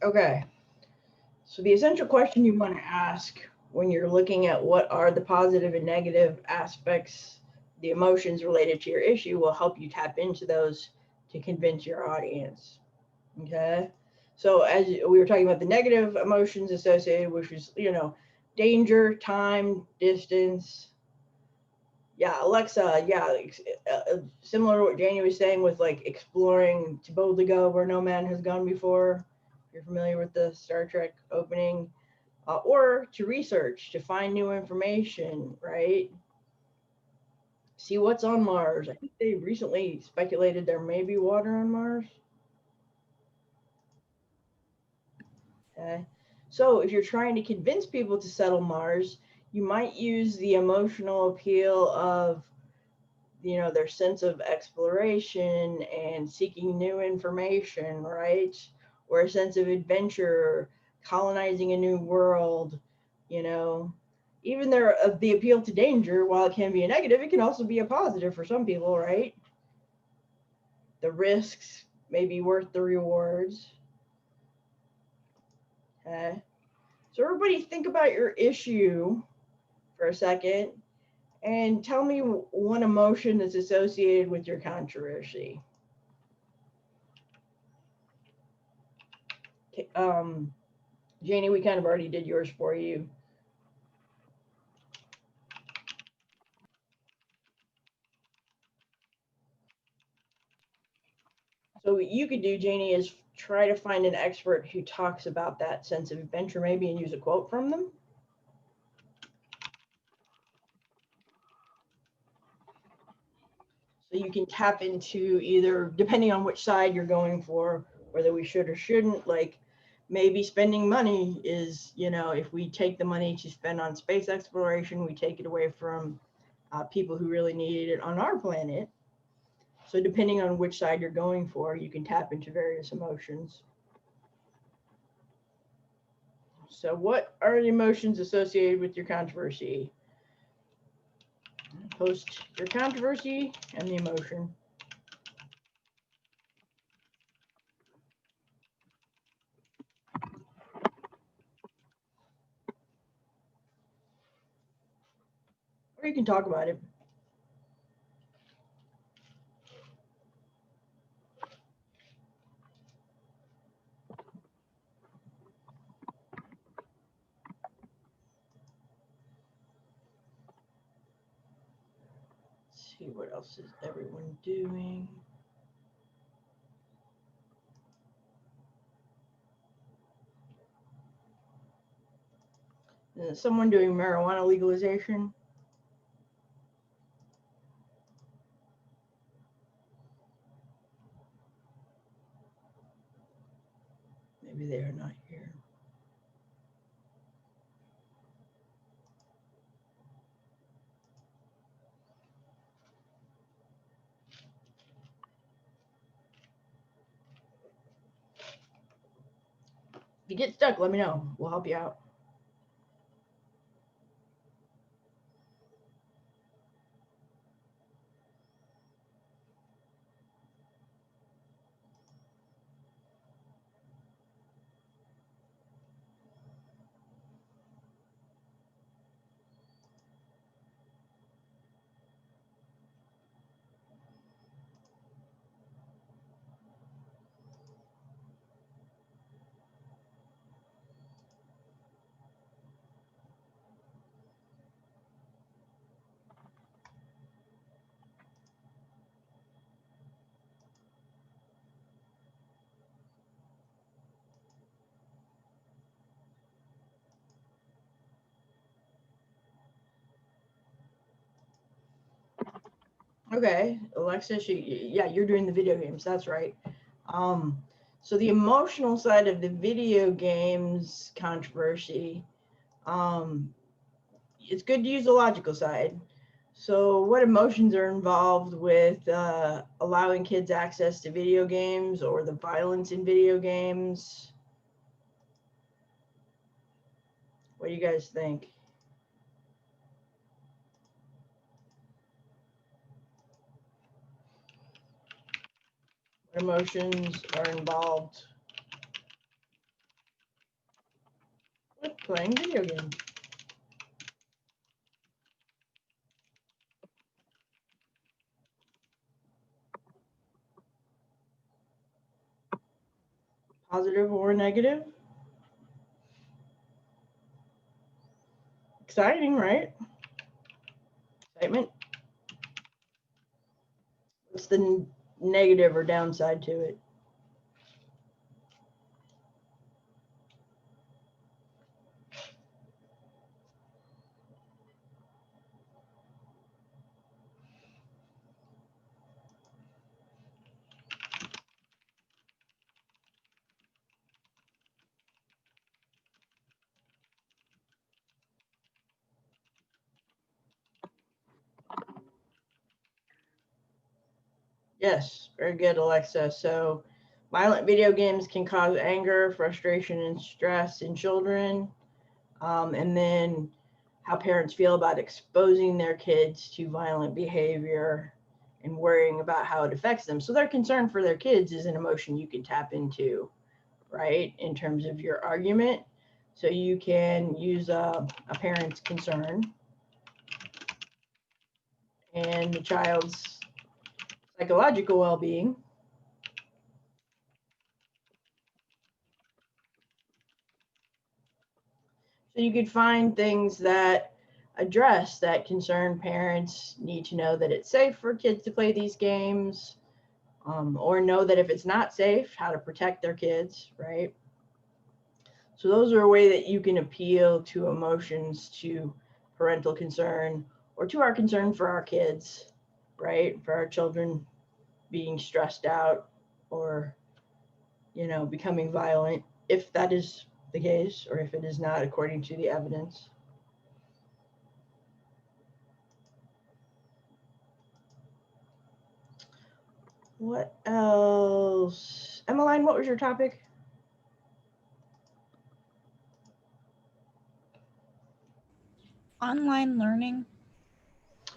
Okay, so the essential question you want to ask when you're looking at what are the positive and negative aspects, the emotions related to your issue, will help you tap into those to convince your audience. Okay, so as we were talking about the negative emotions associated, which is, danger, time, distance. Yeah, Alexa. Yeah, similar to what Janie was saying with like exploring to boldly go where no man has gone before. You're familiar with the Star Trek opening, or to research to find new information, right? See what's on Mars. I think they recently speculated there may be water on Mars. Okay. So if you're trying to convince people to settle Mars, you might use the emotional appeal of, their sense of exploration and seeking new information, right? Or a sense of adventure, colonizing a new world, you know. Even there, the appeal to danger, while it can be a negative, it can also be a positive for some people, right? The risks may be worth the rewards. Okay. So everybody think about your issue for a second and tell me one emotion that's associated with your controversy. Um, Janie, we kind of already did yours for you. So what you could do, Janie, is try to find an expert who talks about that sense of adventure, maybe, and use a quote from them. So you can tap into either, depending on which side you're going for, whether we should or shouldn't, like maybe spending money is, if we take the money to spend on space exploration, we take it away from people who really need it on our planet. So depending on which side you're going for, you can tap into various emotions. So what are the emotions associated with your controversy? Post your controversy and the emotion. Or you can talk about it. Let's see, what else is everyone doing? Is someone doing marijuana legalization? Maybe they are not here. If you get stuck, let me know. We'll help you out. Okay, Alexis, yeah, you're doing the video games. That's right. Um, so the emotional side of the video games controversy, um, it's good to use the logical side. So, what emotions are involved with allowing kids access to video games or the violence in video games? What do you guys think? What emotions are involved? playing video games. Positive or negative? Exciting, right? Excitement. What's the negative or downside to it? Yes, very good, Alexa. So violent video games can cause anger, frustration, and stress in children. And then how parents feel about exposing their kids to violent behavior and worrying about how it affects them. So their concern for their kids is an emotion you can tap into, right? In terms of your argument. So you can use a parent's concern and the child's psychological well-being. So you could find things that address that concern. Parents need to know that it's safe for kids to play these games, or know that if it's not safe, how to protect their kids, right? So those are a way that you can appeal to emotions, to parental concern, or to our concern for our kids, right? For our children being stressed out or, becoming violent, if that is the case, or if it is not according to the evidence. What else? Emmeline, what was your topic? Online learning.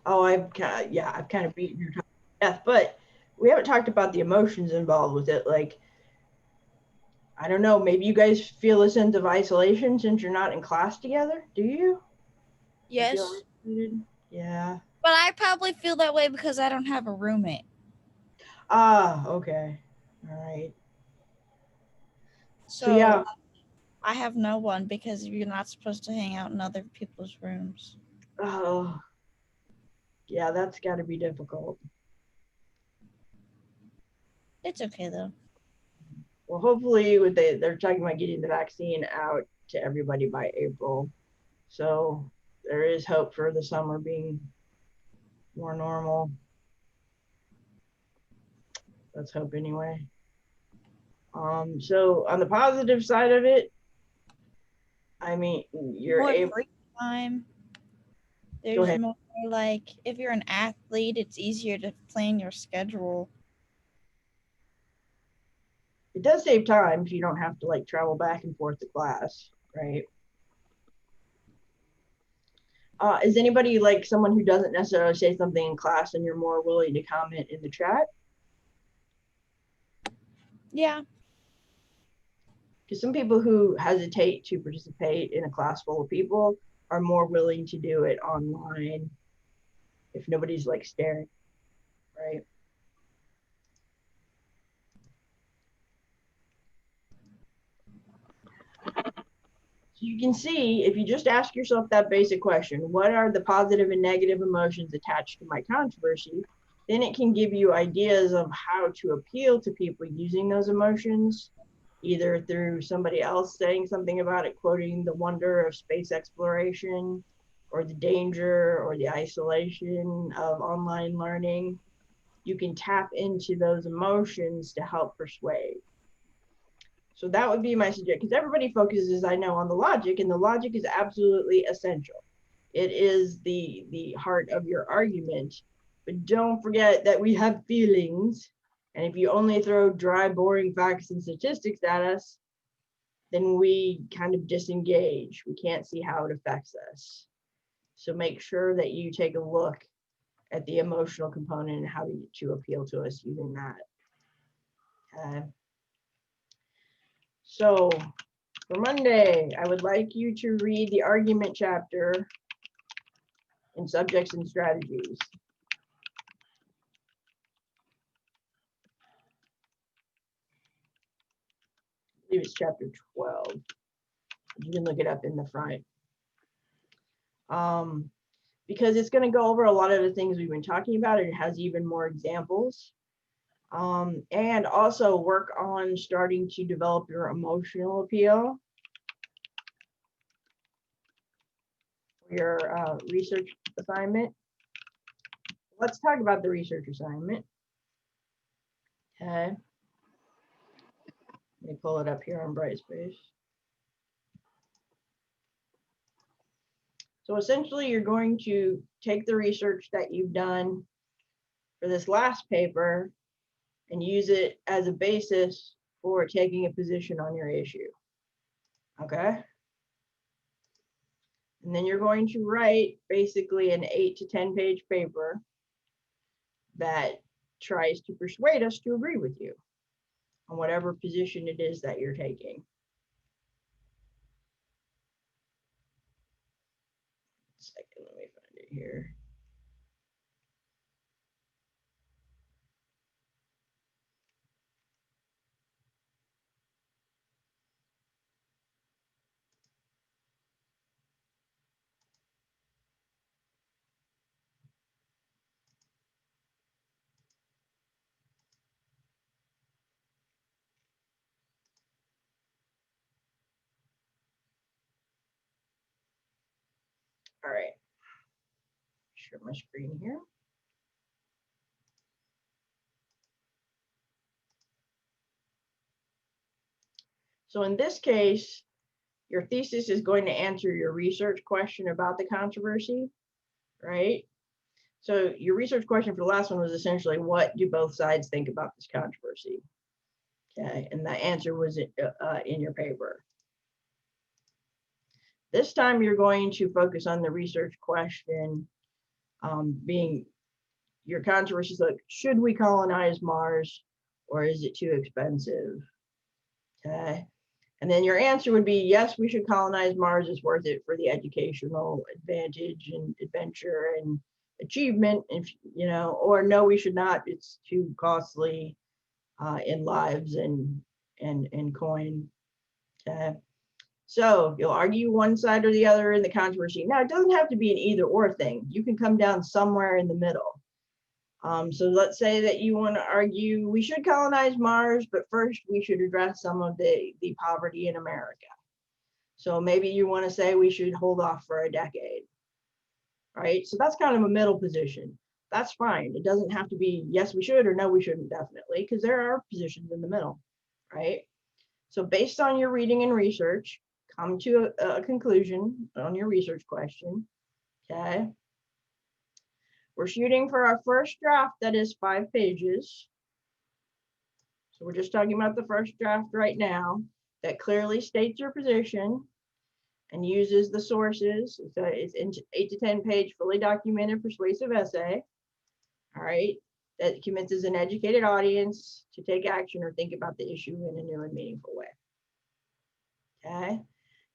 Oh, I've kind of beaten your topic to death, but we haven't talked about the emotions involved with it. Like, I don't know, maybe you guys feel a sense of isolation since you're not in class together. Do you? You feel Yes. isolated? Yeah. But I probably feel that way because I don't have a roommate. Ah, okay. All right. So So yeah. I have no one because you're not supposed to hang out in other people's rooms. Oh, yeah, that's got to be difficult. It's okay though. Well, hopefully, they're talking about getting the vaccine out to everybody by April. So there is hope for the summer being more normal. Let's hope anyway. So on the positive side of it, I mean, you're More able. free time. Go There's ahead. more, like, if you're an athlete, it's easier to plan your schedule. It does save time if you don't have to like travel back and forth to class, right? Is anybody like someone who doesn't necessarily say something in class and you're more willing to comment in the chat? Yeah. Because some people who hesitate to participate in a class full of people are more willing to do it online if nobody's like staring, right? So you can see if you just ask yourself that basic question, what are the positive and negative emotions attached to my controversy? Then it can give you ideas of how to appeal to people using those emotions, either through somebody else saying something about it, quoting the wonder of space exploration, or the danger or the isolation of online learning. You can tap into those emotions to help persuade. So that would be my suggestion, because everybody focuses, I know, on the logic, and the logic is absolutely essential. It is the heart of your argument. But don't forget that we have feelings, and if you only throw dry, boring facts and statistics at us, then we kind of disengage. We can't see how it affects us. So make sure that you take a look at the emotional component and how to appeal to us using that. So For Monday, I would like you to read the argument chapter in subjects and strategies. I believe it's chapter 12. You can look it up in the front. Because it's going to go over a lot of the things we've been talking about. It has even more examples. And also work on starting to develop your emotional appeal. Your research assignment. Let's talk about the research assignment. Okay. Let me pull it up here on Brightspace. So essentially, you're going to take the research that you've done for this last paper and use it as a basis for taking a position on your issue. Okay. And then you're going to write basically an 8 to 10 page paper that tries to persuade us to agree with you on whatever position it is that you're taking. Second, let me find it here. All right. Share my screen here. So in this case, your thesis is going to answer your research question about the controversy, right? So your research question for the last one was essentially, what do both sides think about this controversy? Okay, and the answer was in your paper. This time you're going to focus on the research question being your controversy is like, should we colonize Mars or is it too expensive? Okay. And then your answer would be, yes, we should colonize Mars. It's worth it for the educational advantage and adventure and achievement, if you know, or no, we should not. It's too costly in lives and coin. Okay. So you'll argue one side or the other in the controversy. Now, it doesn't have to be an either or thing. You can come down somewhere in the middle. So let's say that you want to argue we should colonize Mars, but first we should address some of the poverty in America. So maybe you want to say we should hold off for a decade, right? So that's kind of a middle position. That's fine. It doesn't have to be yes, we should or no, we shouldn't, definitely, because there are positions in the middle, right? So based on your reading and research, come to a conclusion on your research question, okay? We're shooting for our first draft that is 5 pages. So we're just talking about the first draft right now that clearly states your position and uses the sources. So it's an 8 to 10 page fully documented persuasive essay. All right, that convinces an educated audience to take action or think about the issue in a new and meaningful way. Okay,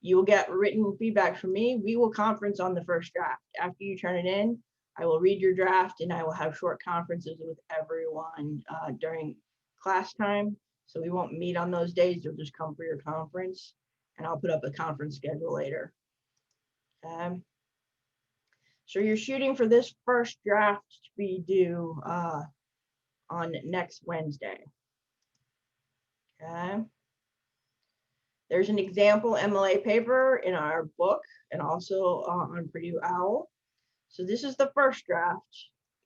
you will get written feedback from me. We will conference on the first draft. After you turn it in, I will read your draft and I will have short conferences with everyone during class time. So we won't meet on those days. You'll just come for your conference and I'll put up a conference schedule later. So you're shooting for this first draft to be due on next Wednesday. Okay. There's an example MLA paper in our book and also on Purdue OWL. So this is the first draft.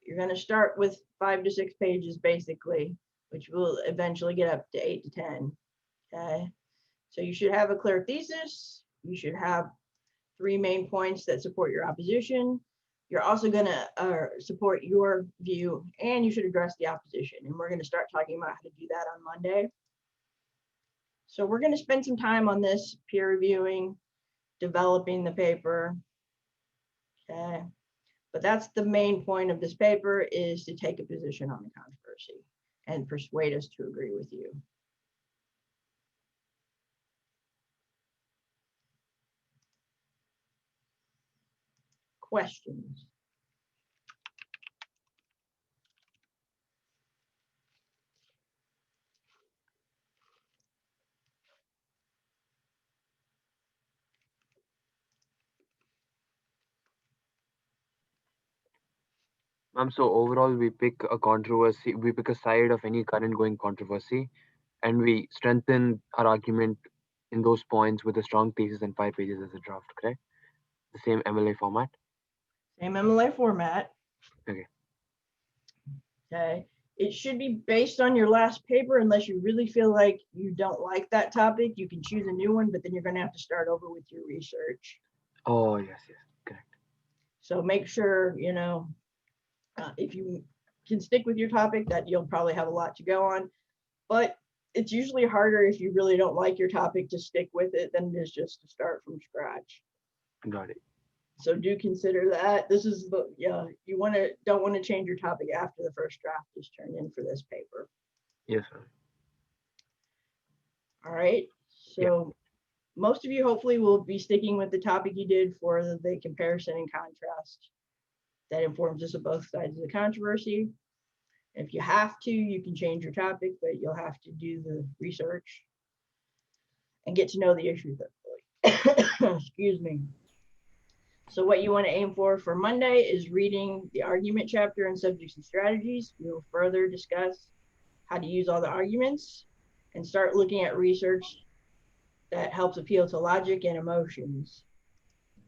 You're going to start with 5 to 6 pages basically, which will eventually get up to 8 to 10. Okay. So you should have a clear thesis. You should have 3 main points that support your opposition. You're also going to support your view and you should address the opposition. And we're going to start talking about how to do that on Monday. So we're going to spend some time on this peer reviewing, developing the paper. Okay. But that's the main point of this paper, is to take a position on the controversy and persuade us to agree with you. questions? So overall, we pick a controversy, we pick a side of any current going controversy, and we strengthen our argument in those points with a strong thesis and 5 pages as a draft, correct? The same MLA format. Same MLA format. Okay. Okay. It should be based on your last paper unless you really feel like you don't like that topic. You can choose a new one, but then you're going to have to start over with your research. Oh, yes, correct. So make sure, if you can stick with your topic, that you'll probably have a lot to go on. But it's usually harder if you really don't like your topic to stick with it than it is just to start from scratch. Got it. So do consider that. This is the, you don't want to change your topic after the first draft is turned in for this paper. Yes, sir. All right. So most of you hopefully will be sticking with the topic you did for the comparison and contrast that informs us of both sides of the controversy. If you have to, you can change your topic, but you'll have to do the research and get to know the issue thoroughly. Excuse me. So what you want to aim for Monday is reading the argument chapter and subjects and strategies. We'll further discuss how to use all the arguments and start looking at research that helps appeal to logic and emotions,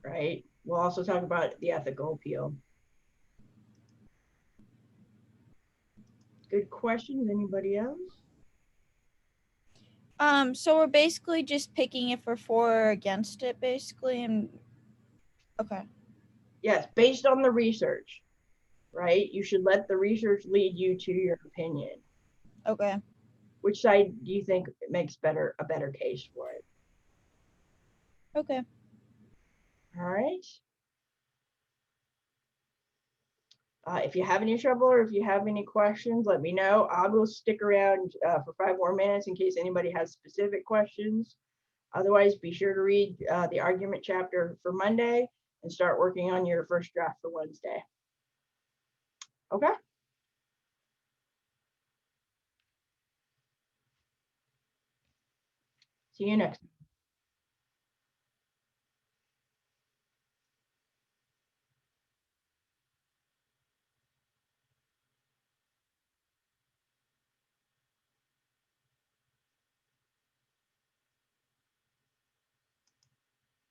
right? We'll also talk about the ethical appeal. Good questions. Anybody else? So we're basically just picking if we're for or against it, basically, and okay. Yes, based on the research, right? You should let the research lead you to your opinion. Okay. Which side do you think makes a better case for it? Okay. All right. If you have any trouble or if you have any questions, let me know. I'll go stick around for 5 more minutes in case anybody has specific questions. Otherwise, be sure to read the argument chapter for Monday and start working on your first draft for Wednesday. Okay. See you next time.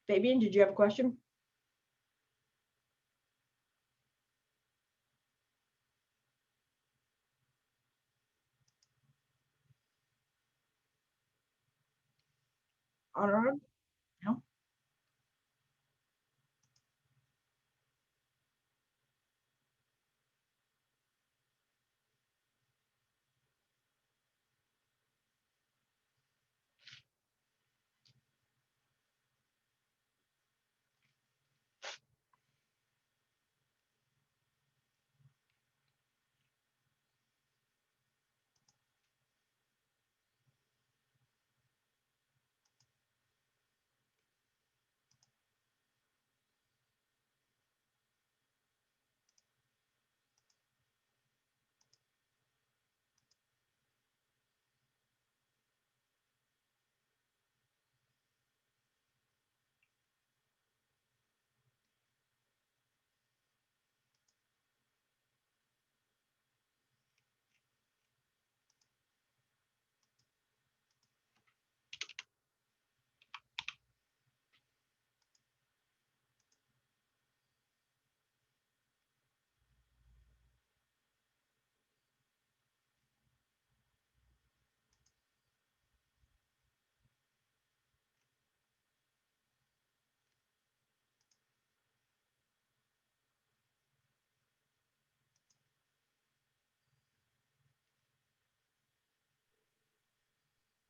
Fabian, did you have a question? Anurag? No?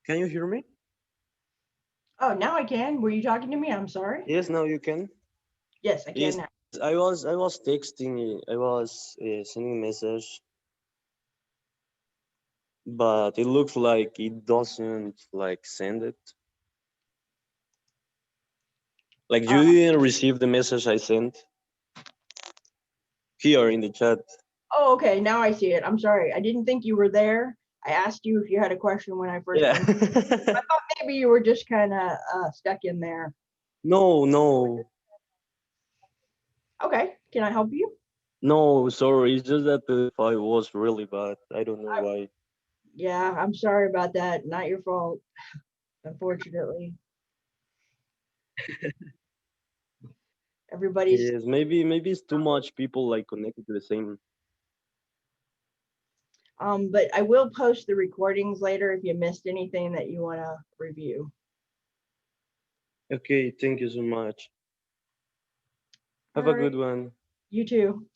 Can you hear me? Oh, now I can. Were you talking to me? I'm sorry. Yes, now you can. Yes, I can Yes, now. I was texting. I was sending a message, but it looks like it doesn't like send it. Like you didn't receive the message I sent. here in the chat. Oh, okay, now I see it. I'm sorry. I didn't think you were there. I asked you if you had a question when I first Yeah. came. I thought maybe you were just kind of stuck in there. No. Okay, can I help you? No, sorry. It's just that the Wi-Fi was really bad. I don't know why. Yeah, I'm sorry about that. Not your fault, unfortunately. Everybody's Yes, maybe it's too much people like connected to the same. but I will post the recordings later if you missed anything that you want to review. Okay, thank you so much. Have All a good right, one. you too.